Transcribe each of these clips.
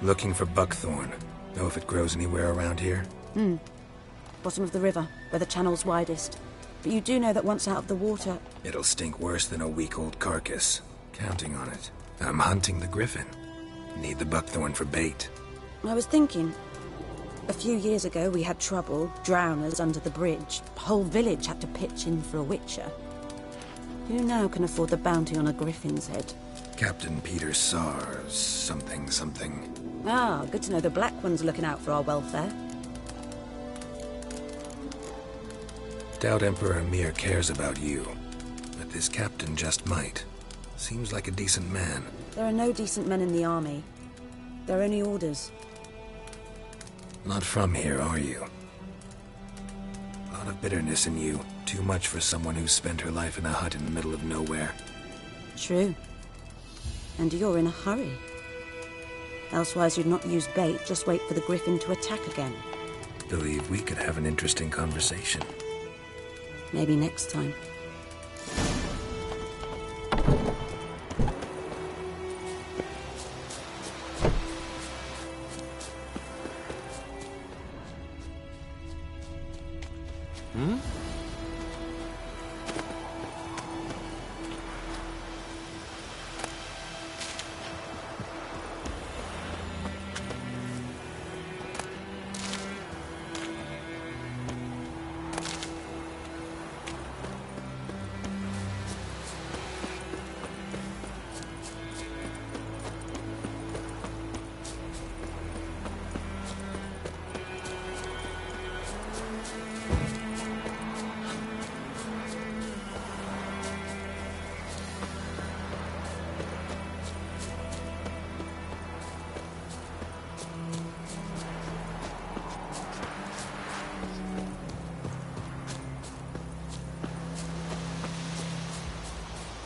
Looking for buckthorn. Know if it grows anywhere around here? Bottom of the river, where the channel's widest. But you do know that once out of the water... It'll stink worse than a week-old carcass. Counting on it. I'm hunting the griffin. Need the buckthorn for bait. I was thinking... A few years ago we had trouble, drowners under the bridge. The whole village had to pitch in for a witcher. Who now can afford the bounty on a griffin's head? Captain Peter Sars, something. Ah, good to know the Black One's looking out for our welfare. Doubt Emperor Emir cares about you, but this captain just might. Seems like a decent man. There are no decent men in the army. They're only orders. Not from here, are you? A lot of bitterness in you. Too much for someone who's spent her life in a hut in the middle of nowhere. True. And you're in a hurry. Elsewise you'd not use bait, just wait for the griffin to attack again. Believe we could have an interesting conversation. Maybe next time.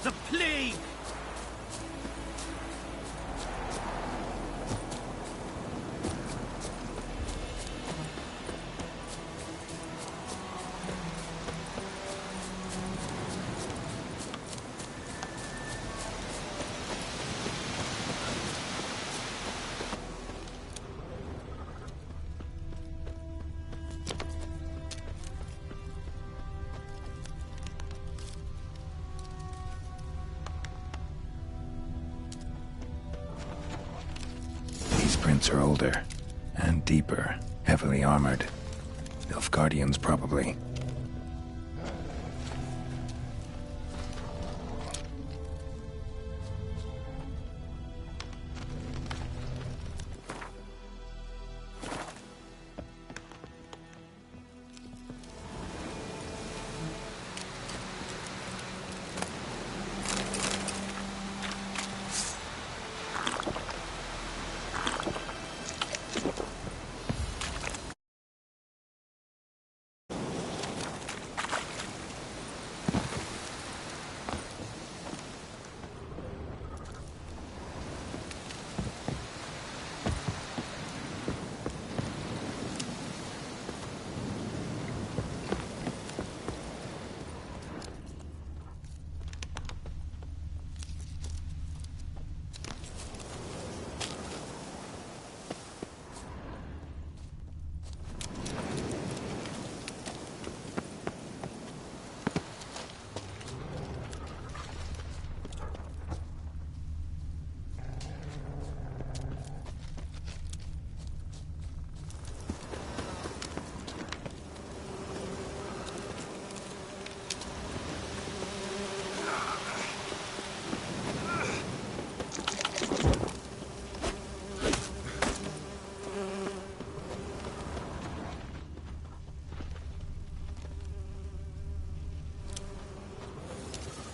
The plague! Prints are older, and deeper, heavily armored. Nilfgaardians, probably.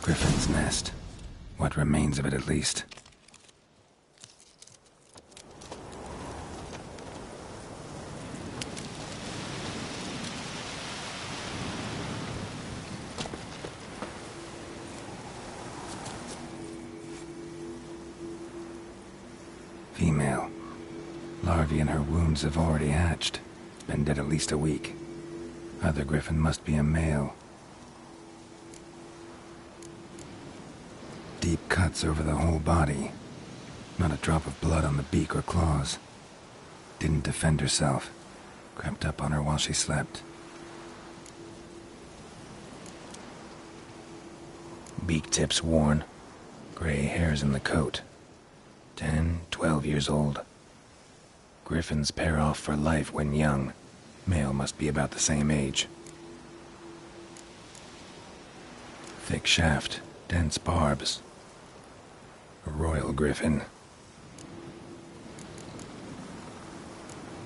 Griffin's nest. What remains of it, at least. Female. Larvae in her wounds have already hatched. Been dead at least a week. Other griffin must be a male. Deep cuts over the whole body. Not a drop of blood on the beak or claws. didn't defend herself. Crept up on her while she slept. Beak tips worn. Gray hairs in the coat. 10, 12 years old. Griffins pair off for life when young. Male must be about the same age. Thick shaft, dense barbs. A royal griffin.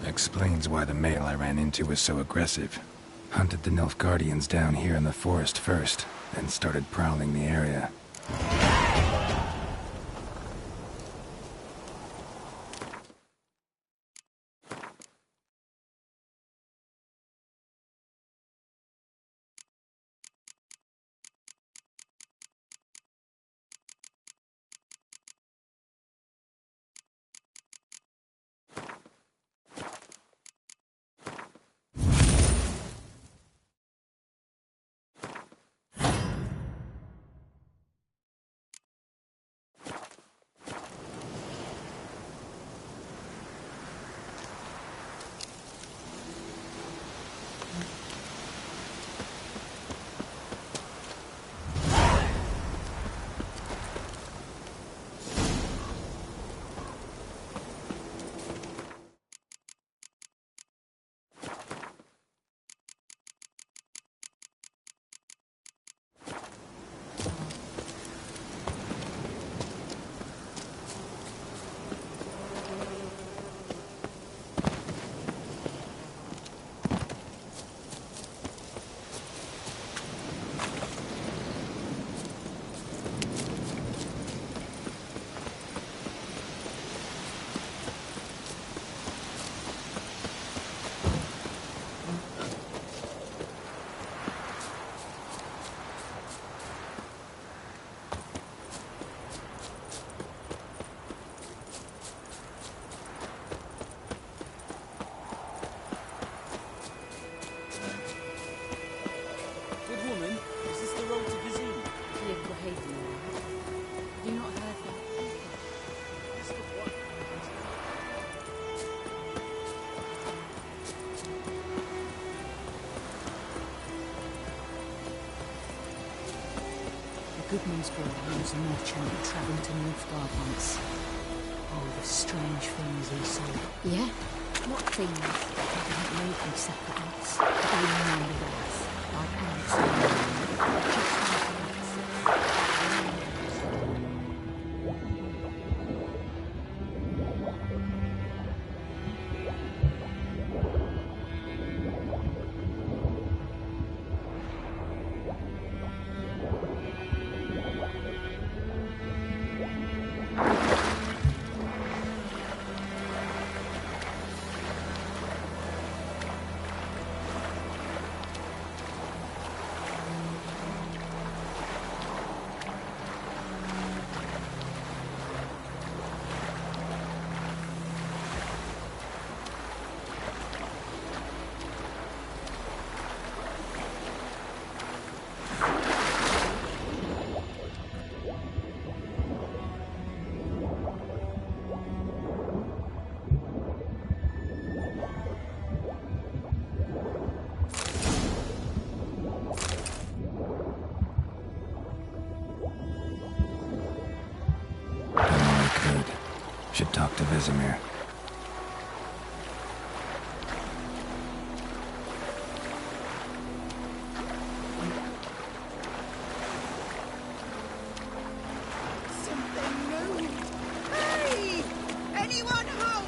Explains why the male I ran into was so aggressive. Hunted the Nilfgaardians down here in the forest first, then started prowling the area. Goodman's boy was a merchant travelling to Nilfgaard once. Oh, the strange things he saw. Yeah? What things? They didn't leave them separate huts. They reminded us, like ants in the rain, just like us. Should talk to Vesemir. Something moved. Hey! Anyone home?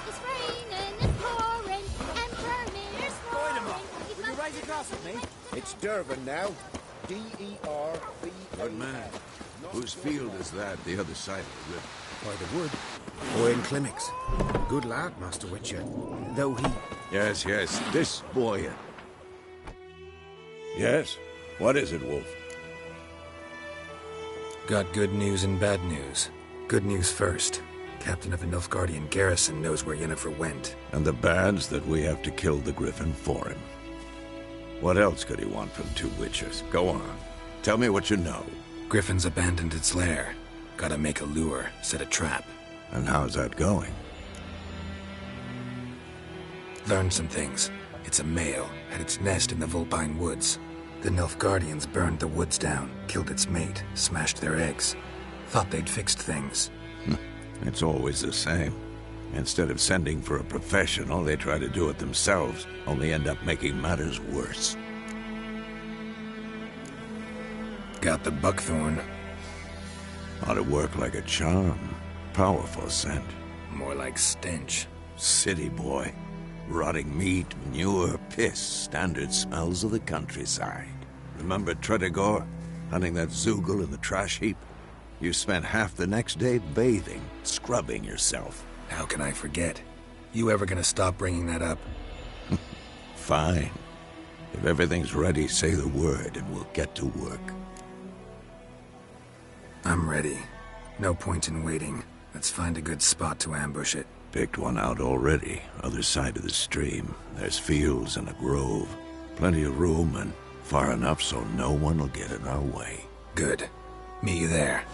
It's raining and pouring, and Vermeer's Wait a roaring. minute. Will you raise a glass with me? It's Dervin now. D-E-R-V-A-N. Good man. Whose field is that, the other side of the river? By the wood. Owen Clemix. Good lad, Master Witcher. Though he... Yes, this boy. Yes? What is it, Wolf? Got good news and bad news. Good news first. Captain of the Nilfgaardian garrison knows where Yennefer went. And the bad's that we have to kill the Griffin for him. What else could he want from two witches? Go on. Tell me what you know. Griffin's abandoned its lair. Gotta make a lure, set a trap. And how's that going? Learned some things. It's a male, had its nest in the Vulpine Woods. The Nilfgaardians burned the woods down, killed its mate, smashed their eggs. Thought they'd fixed things. It's always the same. Instead of sending for a professional, they try to do it themselves, only end up making matters worse. Got the buckthorn. Ought to work like a charm. Powerful scent. More like stench. City boy. Rotting meat, manure, piss, standard smells of the countryside. Remember Tredegor? Hunting that Zoogle in the trash heap? You spent half the next day bathing, scrubbing yourself. How can I forget? You ever gonna stop bringing that up? Fine. If everything's ready, say the word and we'll get to work. I'm ready. No point in waiting. Let's find a good spot to ambush it. Picked one out already, other side of the stream. There's fields and a grove. Plenty of room and far enough so no one will get in our way. Good. Meet you there.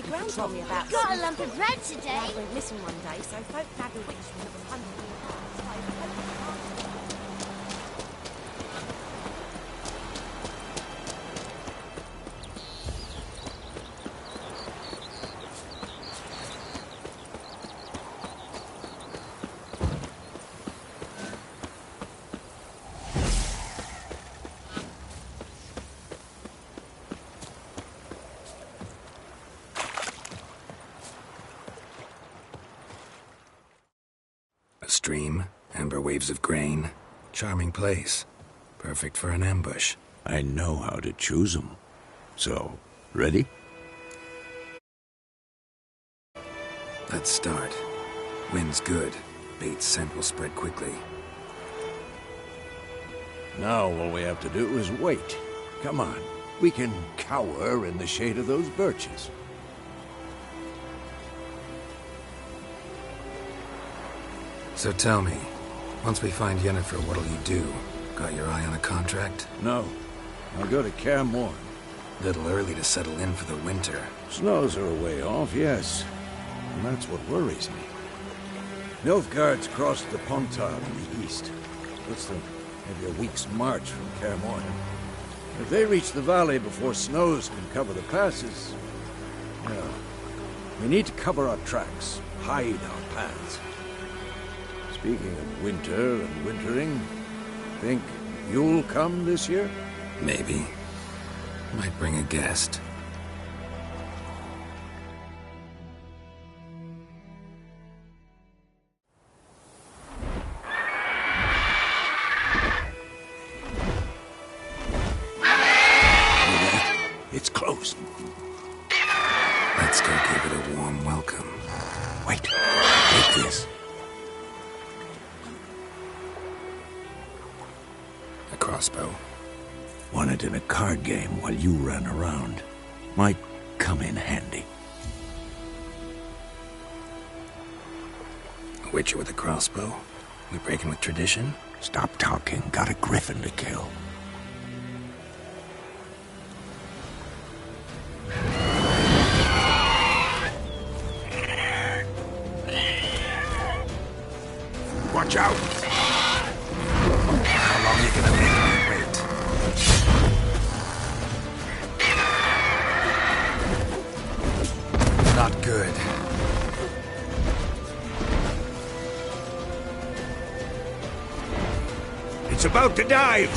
Gran told me about Got a lump of bread today. Dad went missing one day, so folk nabbed a witch from the 100 A stream, amber waves of grain. Charming place. Perfect for an ambush. I know how to choose 'em. So, ready? Let's start. Wind's good. Bait's scent will spread quickly. Now all we have to do is wait. Come on. We can cower in the shade of those birches. So tell me, once we find Yennefer, what'll you do? Got your eye on a contract? No. I'll go to Kaer Morhen. Little early to settle in for the winter. Snows are a way off, yes. And that's what worries me. Nilfgaard's crossed the Pontar in the east. What's the maybe a week's march from Kaer Morhen? If they reach the valley before snows can cover the passes, well, we need to cover our tracks, hide our paths. Speaking of winter and wintering, think you'll come this year? Maybe. Might bring a guest. It's close. Let's go give it a warm welcome. Wait. Take this. A crossbow. Won it in a card game while you ran around. Might come in handy. A witcher with a crossbow? We breaking with tradition? Stop talking. Got a griffin to kill. Watch out! How long are you gonna make me wait? Not good. It's about to dive!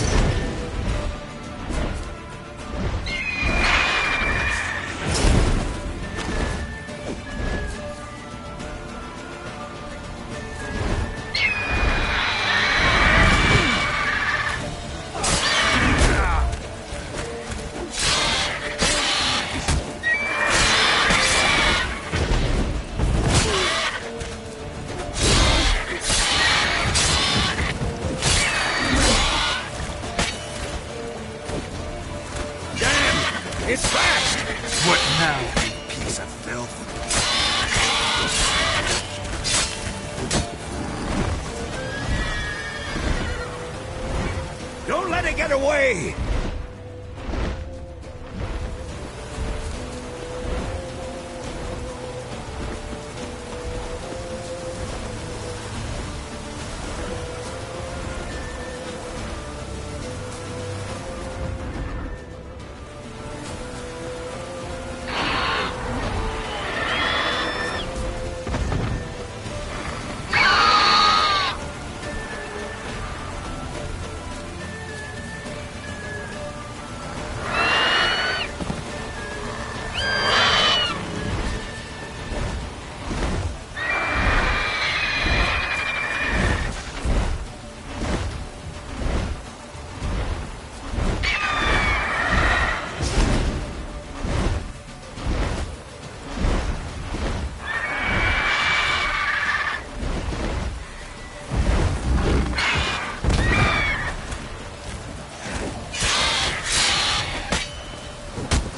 It's fast! What now, you piece of filth? Don't let it get away!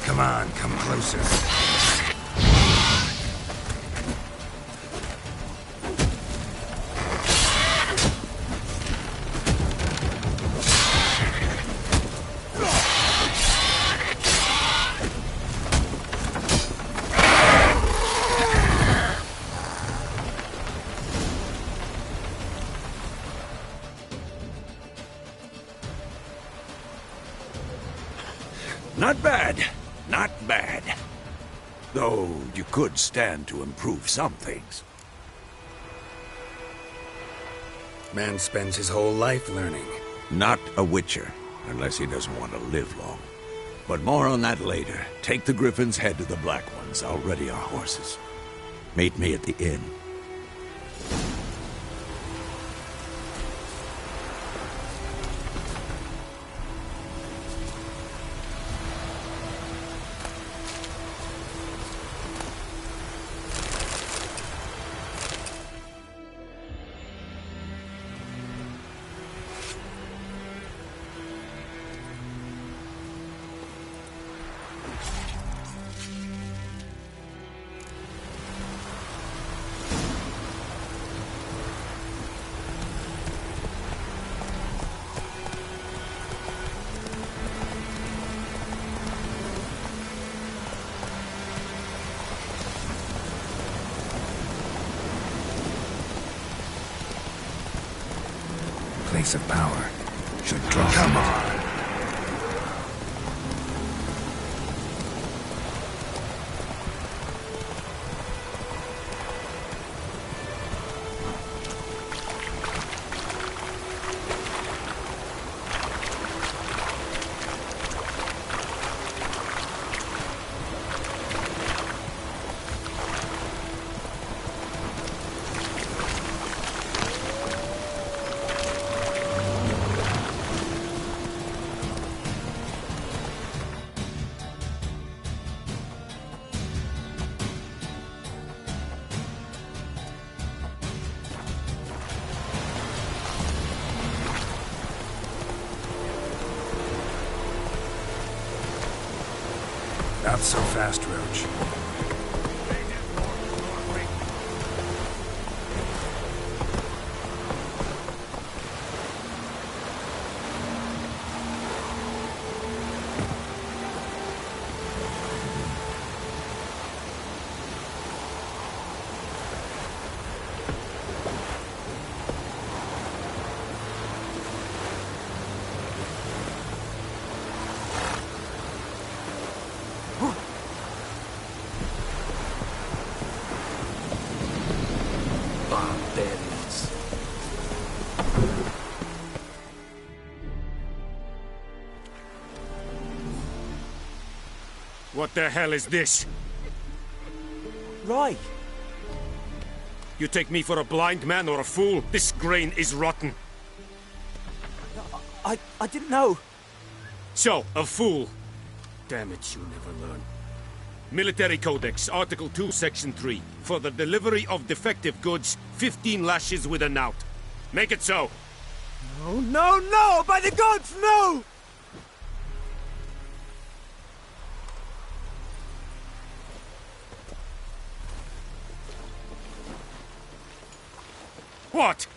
Come on, come closer. Not bad. Not bad. Though you could stand to improve some things. Man spends his whole life learning. Not a witcher, unless he doesn't want to live long. But more on that later. Take the Griffin's head to the Black Ones. I'll ready our horses. Meet me at the inn. place of power should draw. Come on! Not so fast, Roach. Barbarians. What the hell is this? Right. You take me for a blind man or a fool? This grain is rotten. I didn't know. So, a fool. Damn it, you never learn. Military Codex, Article 2, Section 3. For the delivery of defective goods, 15 lashes with a knout. Make it so. No, no, no! By the gods, no! What?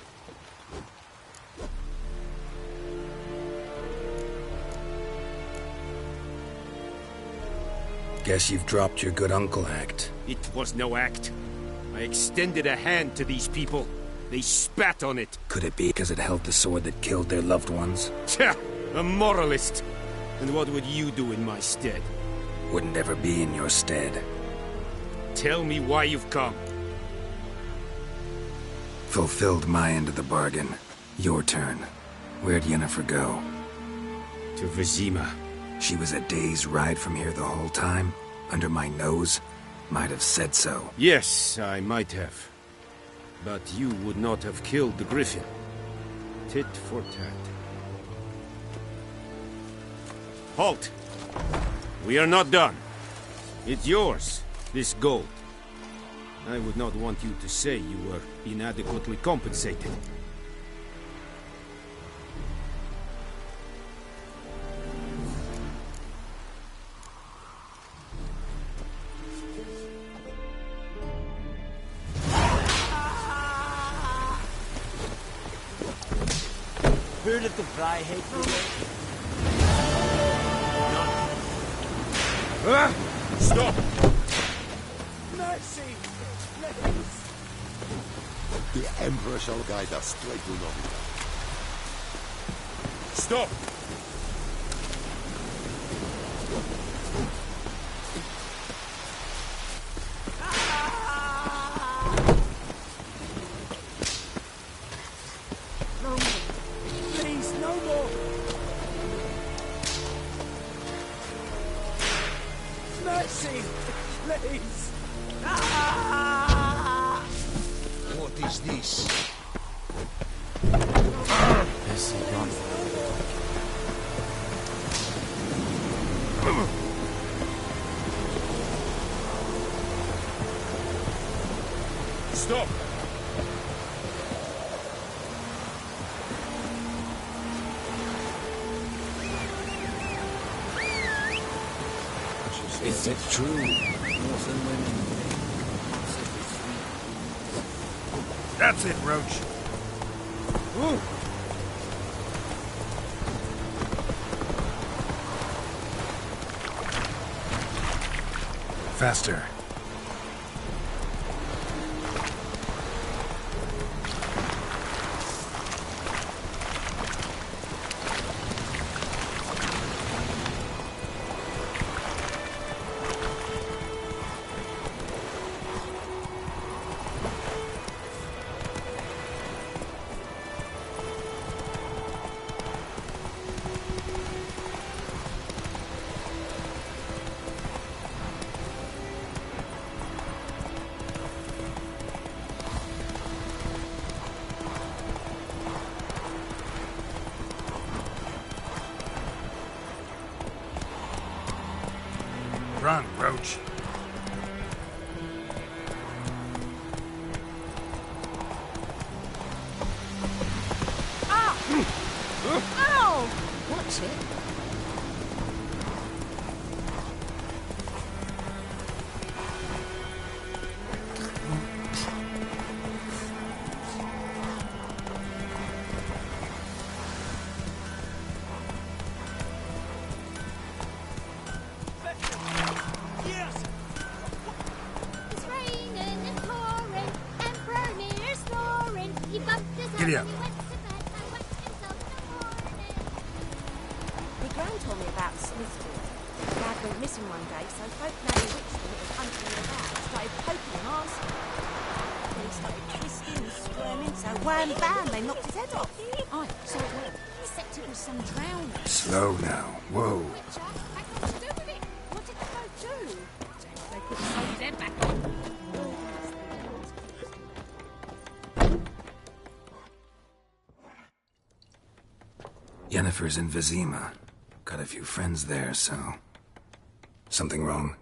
Guess you've dropped your good uncle act. It was no act. I extended a hand to these people. They spat on it. Could it be because it held the sword that killed their loved ones? Tja, a moralist. And what would you do in my stead? Wouldn't ever be in your stead. Tell me why you've come. Fulfilled my end of the bargain. Your turn. Where'd Yennefer go? To Vizima. She was a day's ride from here the whole time? Under my nose? Might have said so. Yes, I might have. But you would not have killed the griffin. Tit for tat. Halt! We are not done. It's yours, this gold. I would not want you to say you were inadequately compensated. Heard of the Freiheit Stop! Mercy! Please! The Emperor shall guide us straight to Novi. Stop! No more! Please, no more! Mercy! Please! What is this? Is he gone? Stop! Is it true? That's it, Roach. Ooh. Faster. Run, Roach. Ow! Watch it. It's raining and pouring, Emperor near snoring. He bumped us Giddy up up. and he went to bed and whacked himself in the morning. My gran told me about Smithfield. Dad went missing one day, so folk know the witch that was hunting him about started poking and asking. Then he started twisting and squirming, so wham bam, they knocked his head off. Aye, so it was. Except it was some drowning. Slow now. Whoa. Witcher had nothing to do with it. What did the folk do? They put sew his head back on. Yennefer's in Vizima. Got a few friends there, so... Something wrong?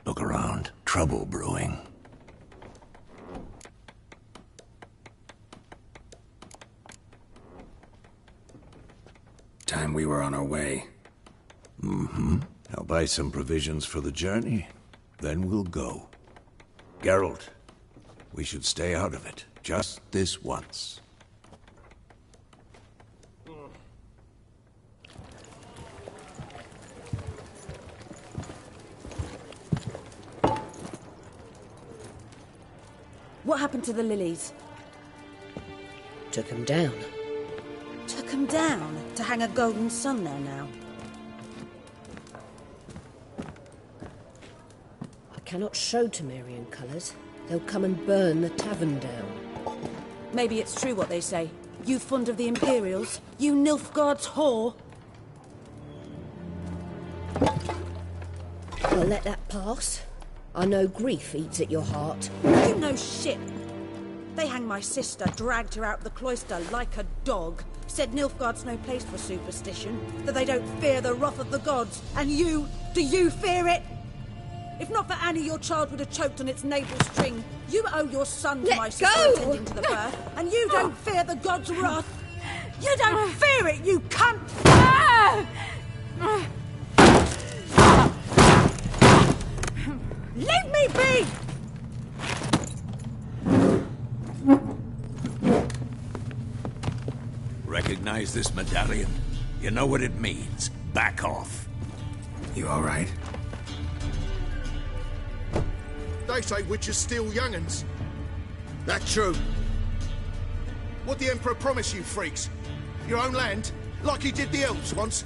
Look around. Trouble brewing. Time we were on our way. Mm-hmm. I'll buy some provisions for the journey. Then we'll go. Geralt, we should stay out of it. Just this once. What happened to the lilies? Took him down. Took 'em down to hang a golden sun there now. I cannot show Temerian colours. They'll come and burn the tavern down. Maybe it's true what they say. You fond of the Imperials? You Nilfgaard's whore? I'll let that pass. I know grief eats at your heart. You know shit. They hanged my sister, dragged her out the cloister like a dog. Said Nilfgaard's no place for superstition, that they don't fear the wrath of the gods. And you, do you fear it? If not for Annie, your child would have choked on its navel string. You owe your son to Let my sister go! attending to the birth, and you don't fear the gods' wrath. You don't fear it, you cunt! Leave me be! Recognize this medallion? You know what it means. Back off. You all right? They say witches steal young'uns. That true? What the Emperor promise you, freaks? Your own land? Like he did the elves once?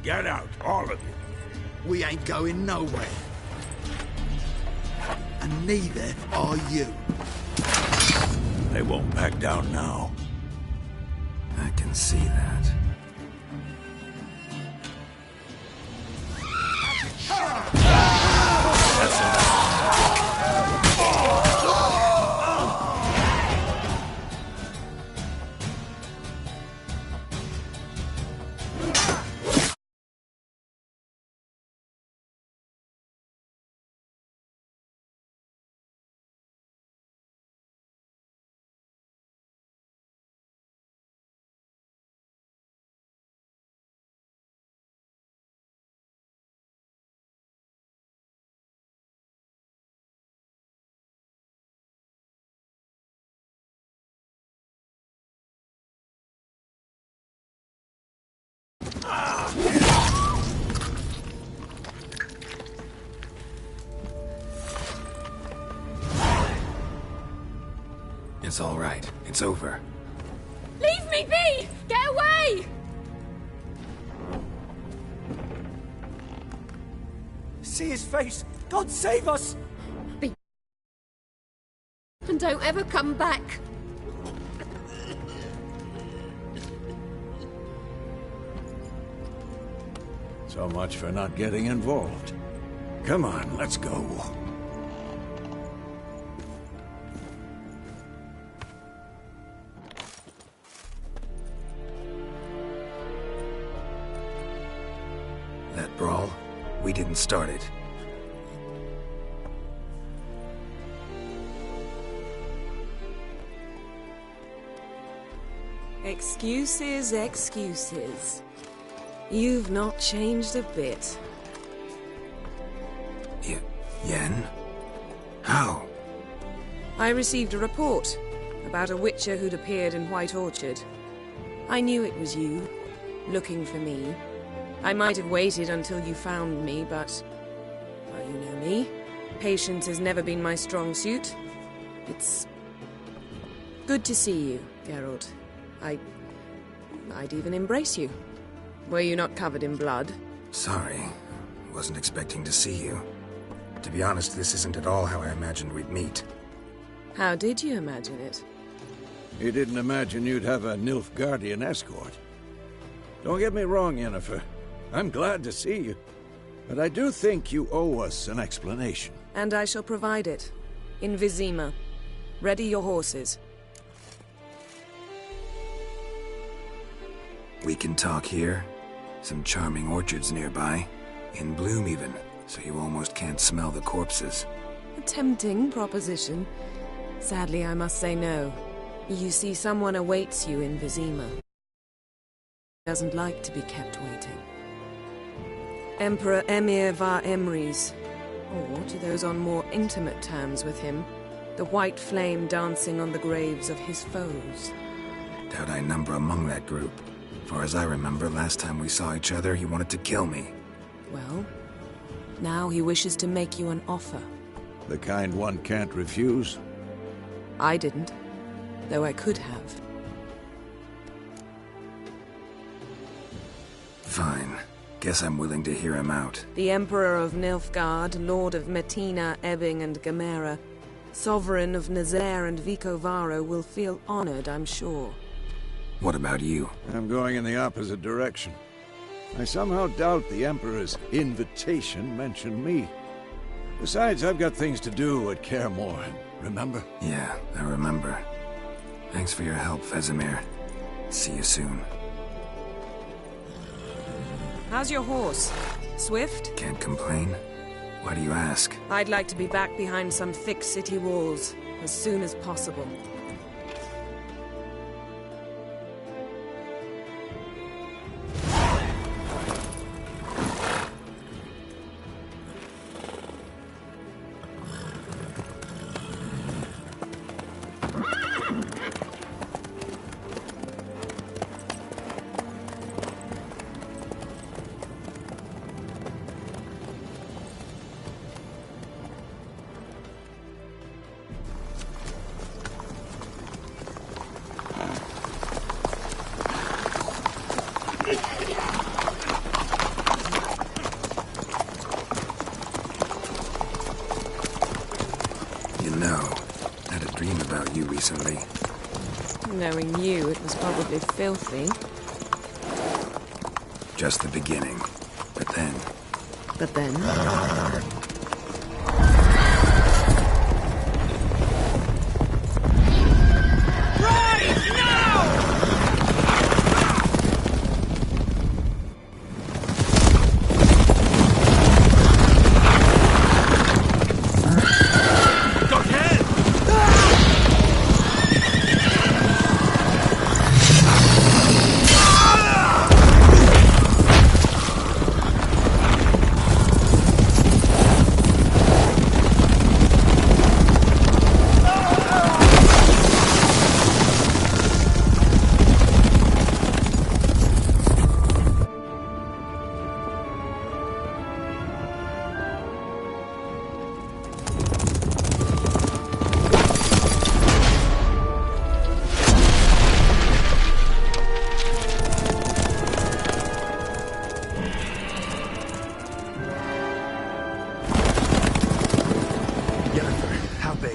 Get out, all of you. We ain't going nowhere. And neither are you. They won't back down now. I can see that. That's enough. It's all right. It's over. Leave me be! Get away! See his face! God save us! And don't ever come back. So much for not getting involved. Come on, let's go. That brawl, we didn't start it. Excuses, excuses. You've not changed a bit. Yen? How? I received a report about a witcher who'd appeared in White Orchard. I knew it was you, looking for me. I might have waited until you found me, but... well, you know me. Patience has never been my strong suit. It's... good to see you, Geralt. I'd even embrace you. Were you not covered in blood? Sorry. Wasn't expecting to see you. To be honest, this isn't at all how I imagined we'd meet. How did you imagine it? You didn't imagine you'd have a Nilfgaardian escort. Don't get me wrong, Yennefer. I'm glad to see you. But I do think you owe us an explanation. And I shall provide it. In Vizima. Ready your horses. We can talk here. Some charming orchards nearby. In bloom even, so you almost can't smell the corpses. A tempting proposition. Sadly, I must say no. You see, someone awaits you in Vizima. Doesn't like to be kept waiting. Emperor Emir var Emrys, or to those on more intimate terms with him, the white flame dancing on the graves of his foes. Doubt I number among that group. Far as I remember, last time we saw each other, he wanted to kill me. Well, now he wishes to make you an offer. The kind one can't refuse? I didn't, though I could have. Fine. Guess I'm willing to hear him out. The Emperor of Nilfgaard, Lord of Metina, Ebbing and Gamera, Sovereign of Nazaire and Vicovaro will feel honored, I'm sure. What about you? I'm going in the opposite direction. I somehow doubt the Emperor's invitation mentioned me. Besides, I've got things to do at Kaer Morhen, remember? Yeah, I remember. Thanks for your help, Vesemir. See you soon. How's your horse? Swift? Can't complain. Why do you ask? I'd like to be back behind some thick city walls as soon as possible. Recently. Knowing you, it was probably filthy. Just the beginning. But then... But then?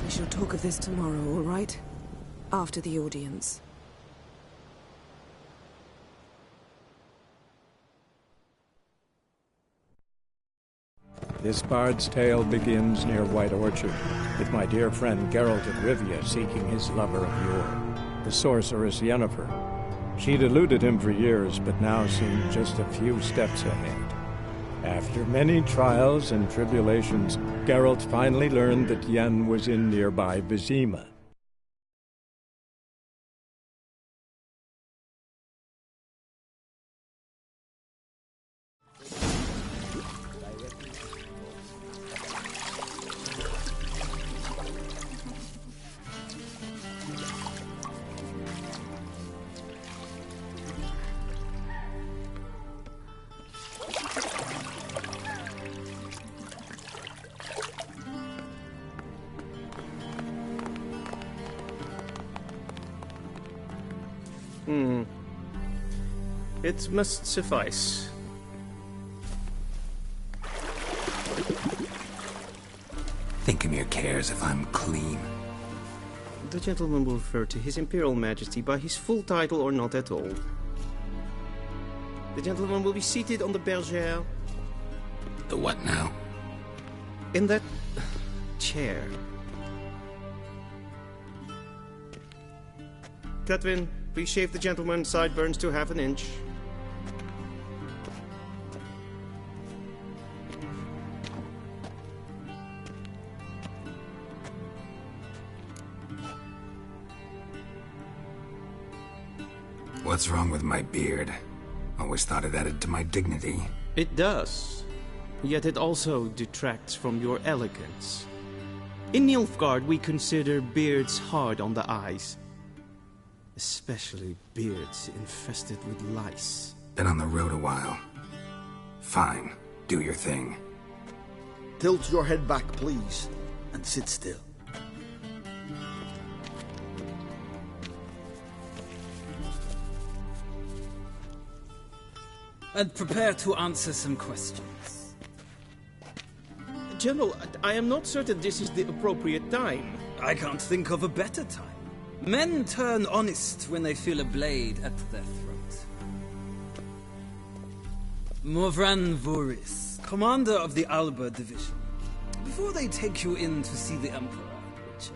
We shall talk of this tomorrow, all right? After the audience. This bard's tale begins near White Orchard, with my dear friend Geralt of Rivia seeking his lover of yore, the sorceress Yennefer. She'd eluded him for years, but now seemed just a few steps ahead. After many trials and tribulations, Geralt finally learned that Yen was in nearby Vizima. It must suffice. Thinkemere cares if I'm clean. The gentleman will refer to His Imperial Majesty by his full title or not at all. The gentleman will be seated on the bergère. The what now? In that chair. Catwin, please shave the gentleman's sideburns to half an inch. What's wrong with my beard? Always thought it added to my dignity. It does. Yet it also detracts from your elegance. In Nilfgaard, we consider beards hard on the eyes. Especially beards infested with lice. Been on the road a while. Fine, do your thing. Tilt your head back, please, and sit still. And prepare to answer some questions. General, I am not certain this is the appropriate time. I can't think of a better time. Men turn honest when they feel a blade at their throat. Morvran Voris, commander of the Alba Division. Before they take you in to see the Emperor, Witcher,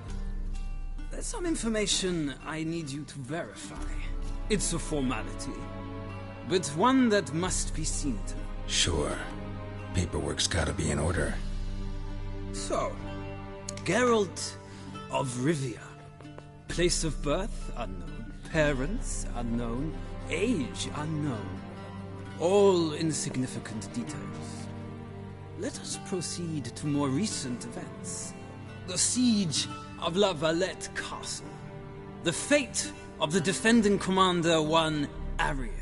there's some information I need you to verify. It's a formality, but one that must be seen to. Sure. Paperwork's gotta be in order. So, Geralt of Rivia. Place of birth, unknown. Parents, unknown. Age, unknown. All insignificant details. Let us proceed to more recent events. The siege of La Valette Castle. The fate of the defending commander, one Arian.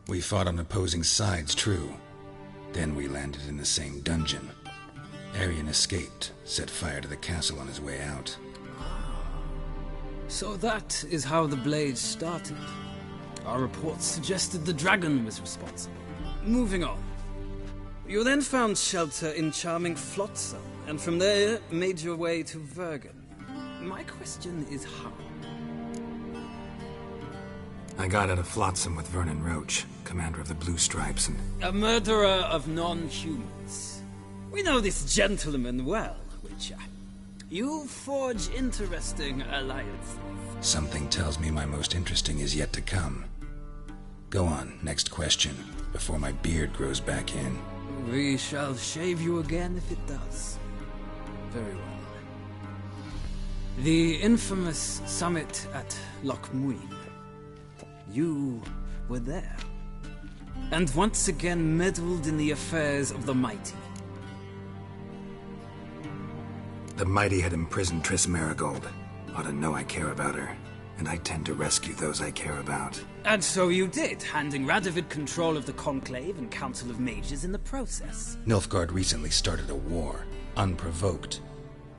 We fought on opposing sides, true. Then we landed in the same dungeon. Arian escaped, set fire to the castle on his way out. So that is how the blade started. Our reports suggested the dragon was responsible. Moving on. You then found shelter in charming Flotsam, and from there made your way to Vergen. My question is how? I got out of Flotsam with Vernon Roach, commander of the Blue Stripes, and... A murderer of non-humans. We know this gentleman well, Witcher. You forge interesting alliances. Something tells me my most interesting is yet to come. Go on, next question, before my beard grows back in. We shall shave you again if it does. Very well. The infamous summit at Loch Muin. You were there. And once again meddled in the affairs of the mighty. The mighty had imprisoned Triss Marigold. Ought to know I care about her, and I tend to rescue those I care about. And so you did, handing Radovid control of the Conclave and Council of Mages in the process. Nilfgaard recently started a war, unprovoked.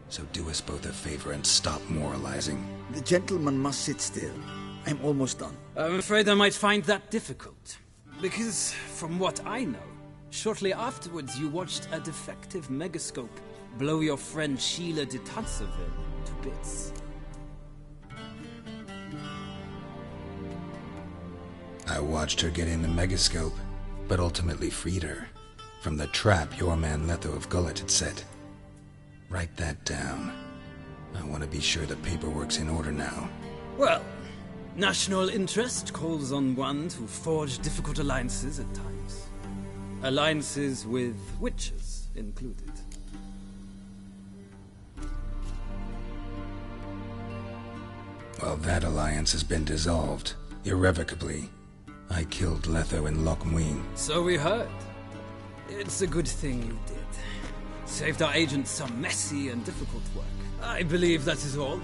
So do us both a favor and stop moralizing. The gentleman must sit still. I'm almost done. I'm afraid I might find that difficult. Because, from what I know, shortly afterwards you watched a defective megascope blow your friend Sheila de Tanseville to bits. I watched her get in the megascope, but ultimately freed her from the trap your man Letho of Gullet had set. Write that down. I want to be sure the paperwork's in order now. Well, national interest calls on one to forge difficult alliances at times. Alliances with witches included. Well, that alliance has been dissolved, irrevocably. I killed Letho in Loch Muin. So we heard. It's a good thing you did. Saved our agent some messy and difficult work. I believe that is all.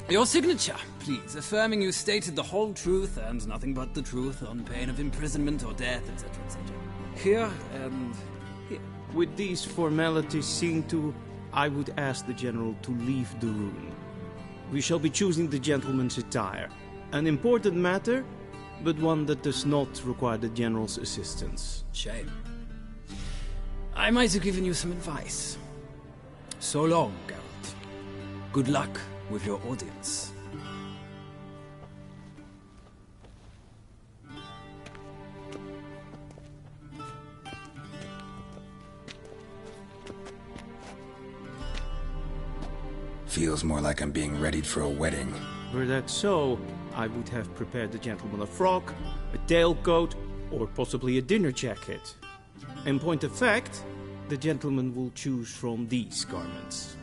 Your signature, please, affirming you stated the whole truth and nothing but the truth on pain of imprisonment or death, etc., etc. Here and here. With these formalities seen to, I would ask the General to leave the room. We shall be choosing the gentleman's attire. An important matter, but one that does not require the General's assistance. Shame. I might have given you some advice. So long, Geralt. Good luck with your audience. Feels more like I'm being readied for a wedding. Were that so, I would have prepared the gentleman a frock, a tailcoat, or possibly a dinner jacket. In point of fact, the gentleman will choose from these garments.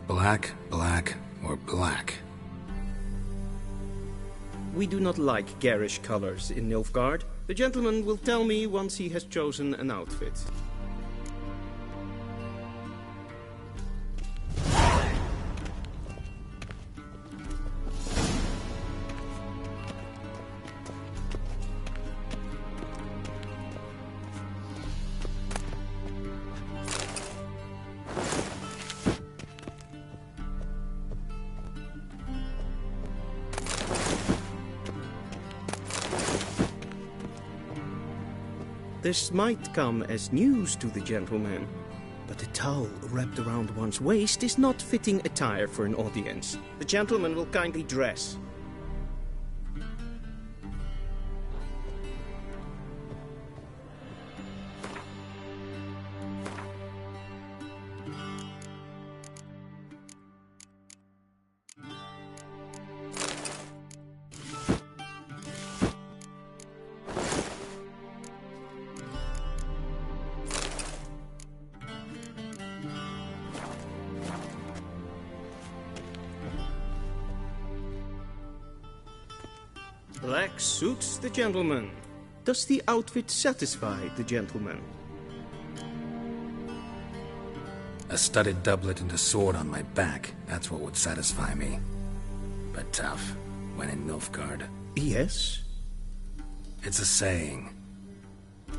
Black, black, or black? We do not like garish colors in Nilfgaard. The gentleman will tell me once he has chosen an outfit. This might come as news to the gentleman, but a towel wrapped around one's waist is not fitting attire for an audience. The gentleman will kindly dress. Black suits the gentleman. Does the outfit satisfy the gentleman? A studded doublet and a sword on my back, that's what would satisfy me. But tough, when in Nilfgaard. Yes? It's a saying.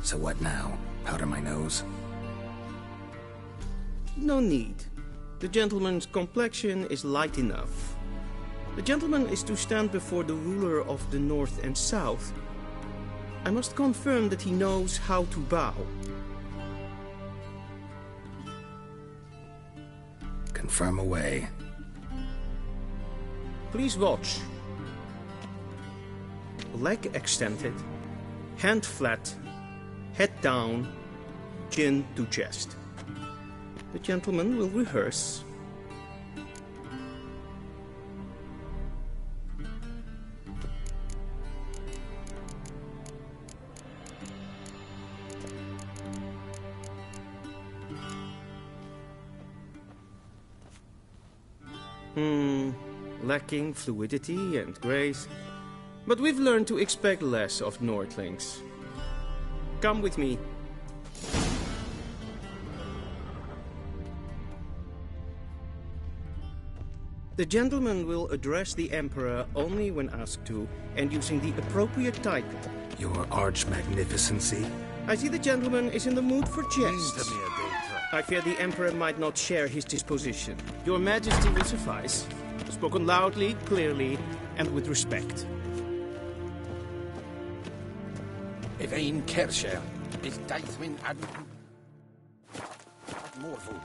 So what now? Powder my nose? No need. The gentleman's complexion is light enough. The gentleman is to stand before the ruler of the North and South. I must confirm that he knows how to bow. Confirm away. Please watch. Leg extended, hand flat, head down, chin to chest. The gentleman will rehearse. Lacking fluidity and grace. But we've learned to expect less of Nordlings. Come with me. The gentleman will address the Emperor only when asked to, and using the appropriate title. Your Arch-Magnificency? I see the gentleman is in the mood for jests. I fear the Emperor might not share his disposition. Your Majesty will suffice. Spoken loudly, clearly, and with respect. Evain Kersher is Deithwin ad Morvood.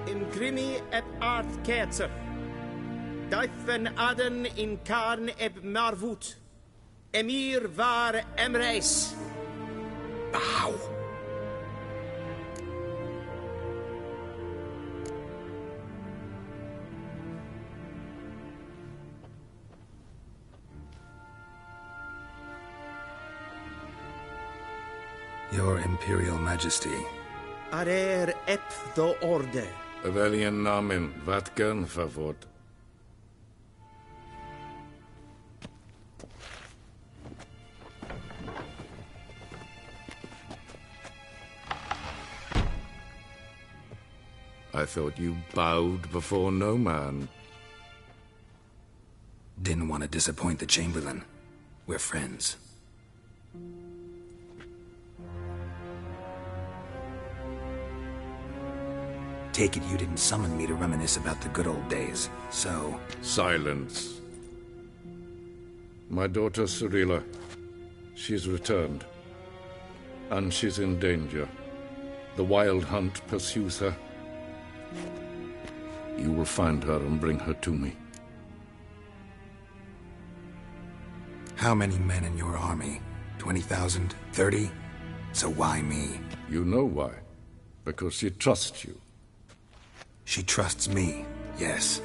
Imgrimi et art kerzer. Deithven aden in karn eb marvoet. Emir var Emreis. Bow. Your Imperial Majesty. Arer ep the orde. Evelian namen, vatkan favort. I thought you bowed before no man. Didn't want to disappoint the Chamberlain. We're friends. Take it you didn't summon me to reminisce about the good old days, so... Silence. My daughter Cirilla, she's returned. And she's in danger. The Wild Hunt pursues her. You will find her and bring her to me. How many men in your army? 20,000? 30? So why me? You know why. Because she trusts you. She trusts me, yes.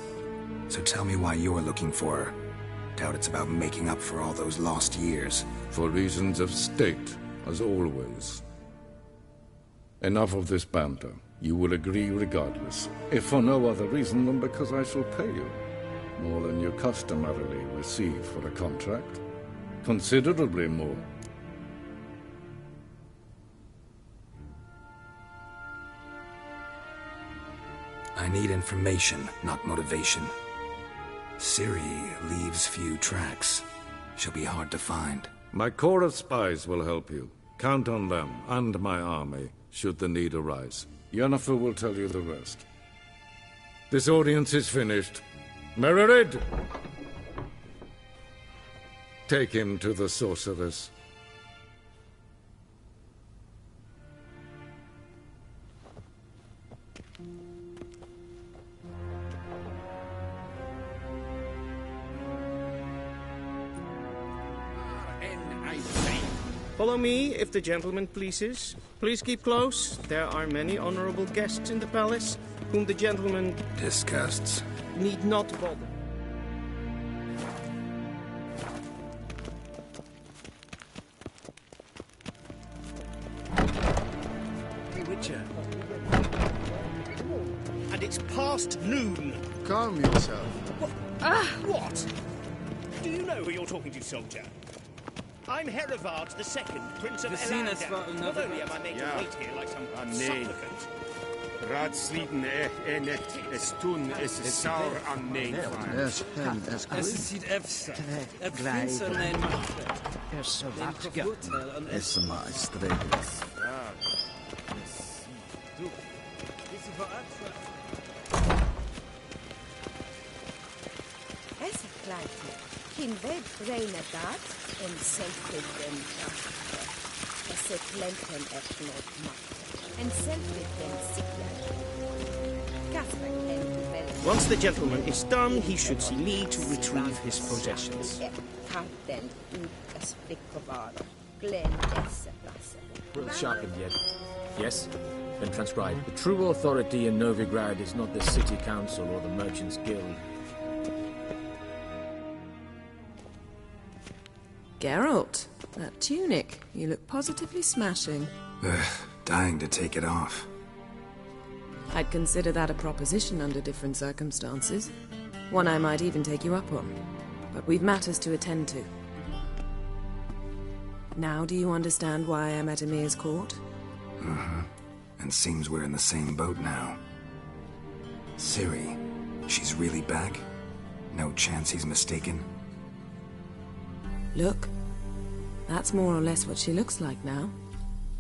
So tell me why you're looking for her. Doubt it's about making up for all those lost years. For reasons of state, as always. Enough of this banter. You will agree regardless. If for no other reason than because I shall pay you. More than you customarily receive for a contract. Considerably more. I need information, not motivation. Ciri leaves few tracks. She'll be hard to find. My corps of spies will help you. Count on them, and my army, should the need arise. Yennefer will tell you the rest. This audience is finished. Mererid! Take him to the sorceress. Follow me, if the gentleman pleases. Please keep close. There are many honorable guests in the palace, whom the gentleman... disgusts. ...need not bother. Hey, Witcher. And it's past noon. Calm yourself. What? What? Do you know who you're talking to, soldier? I'm Herivard II, Prince of Elandan. Not only am I made to wait here like some supplicant. Raadsleden net stun is saur aan nee. Es ziet efsa. Het prinsen mijn macht. Så vackert. Det är som majsträdels. Essa kleidje. Geen weet vreemde dat en zelfde den krachten. Essa klempen echt nooit machten. En zelfde den ziekler. Kasper en Once the gentleman is done, he should see me to retrieve his possessions. Well sharpened yet. Yes? Then transcribe. The true authority in Novigrad is not the city council or the merchants' guild. Geralt, that tunic. You look positively smashing. Dying to take it off. I'd consider that a proposition under different circumstances. One I might even take you up on. But we've matters to attend to. Now do you understand why I'm at Emir's court? Uh-huh. And seems we're in the same boat now. Ciri, she's really back? No chance he's mistaken? Look. That's more or less what she looks like now.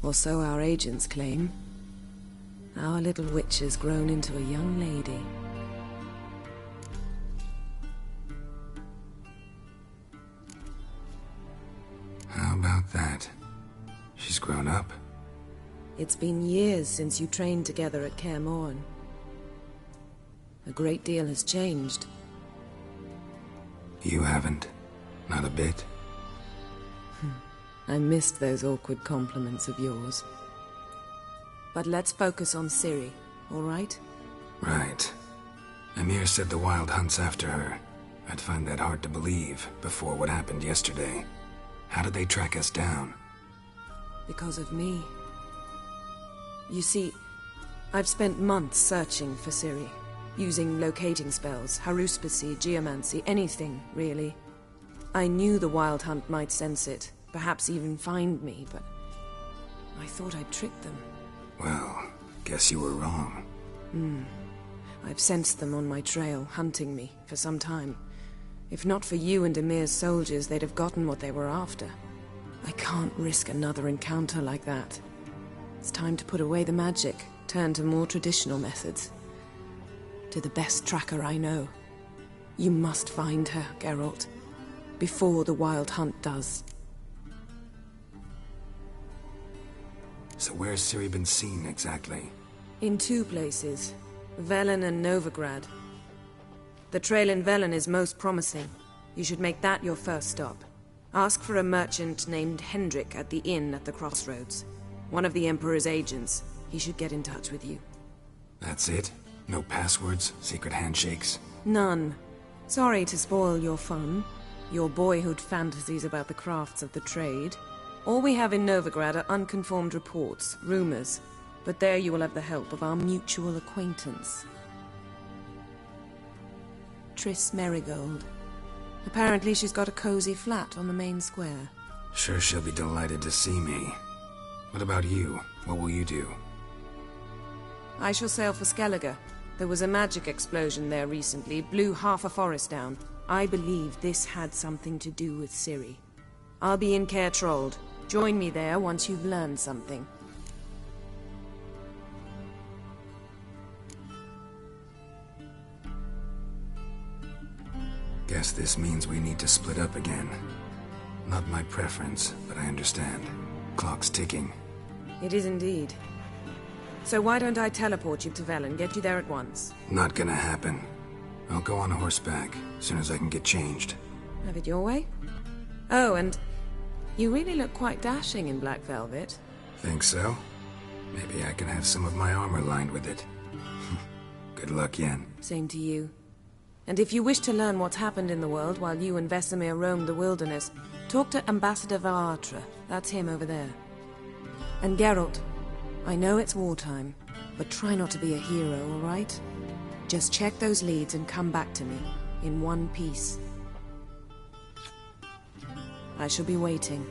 Or so our agents claim. Our little witch has grown into a young lady. How about that? She's grown up? It's been years since you trained together at Kaer Morhen. A great deal has changed. You haven't? Not a bit? I missed those awkward compliments of yours. But let's focus on Ciri, all right? Right. Emir said the Wild Hunt's after her. I'd find that hard to believe before what happened yesterday. How did they track us down? Because of me. You see, I've spent months searching for Ciri, using locating spells, haruspicy, geomancy, anything, really. I knew the Wild Hunt might sense it, perhaps even find me, but I thought I'd tricked them. Well, guess you were wrong. I've sensed them on my trail, hunting me, for some time. If not for you and Emir's soldiers, they'd have gotten what they were after. I can't risk another encounter like that. It's time to put away the magic, turn to more traditional methods. To the best tracker I know. You must find her, Geralt, before the Wild Hunt does. So where's Ciri been seen, exactly? In 2 places, Velen and Novigrad. The trail in Velen is most promising. You should make that your first stop. Ask for a merchant named Hendrik at the inn at the crossroads. One of the Emperor's agents. He should get in touch with you. That's it? No passwords? Secret handshakes? None. Sorry to spoil your fun. Your boyhood fantasies about the crafts of the trade. All we have in Novigrad are unconfirmed reports, rumors. But there you will have the help of our mutual acquaintance. Triss Merigold. Apparently she's got a cozy flat on the main square. Sure she'll be delighted to see me. What about you? What will you do? I shall sail for Skellige. There was a magic explosion there recently, blew half a forest down. I believe this had something to do with Ciri. I'll be in Caer Trolde. Join me there once you've learned something. Guess this means we need to split up again. Not my preference, but I understand. Clock's ticking. It is indeed. So why don't I teleport you to Velen, get you there at once? Not gonna happen. I'll go on horseback, as soon as I can get changed. Have it your way? Oh, and you really look quite dashing in black velvet. Think so? Maybe I can have some of my armor lined with it. Good luck, Yen. Same to you. And if you wish to learn what's happened in the world while you and Vesemir roamed the wilderness, talk to Ambassador Valatra. That's him over there. And Geralt, I know it's wartime, but try not to be a hero, all right? Just check those leads and come back to me, in one piece. I shall be waiting.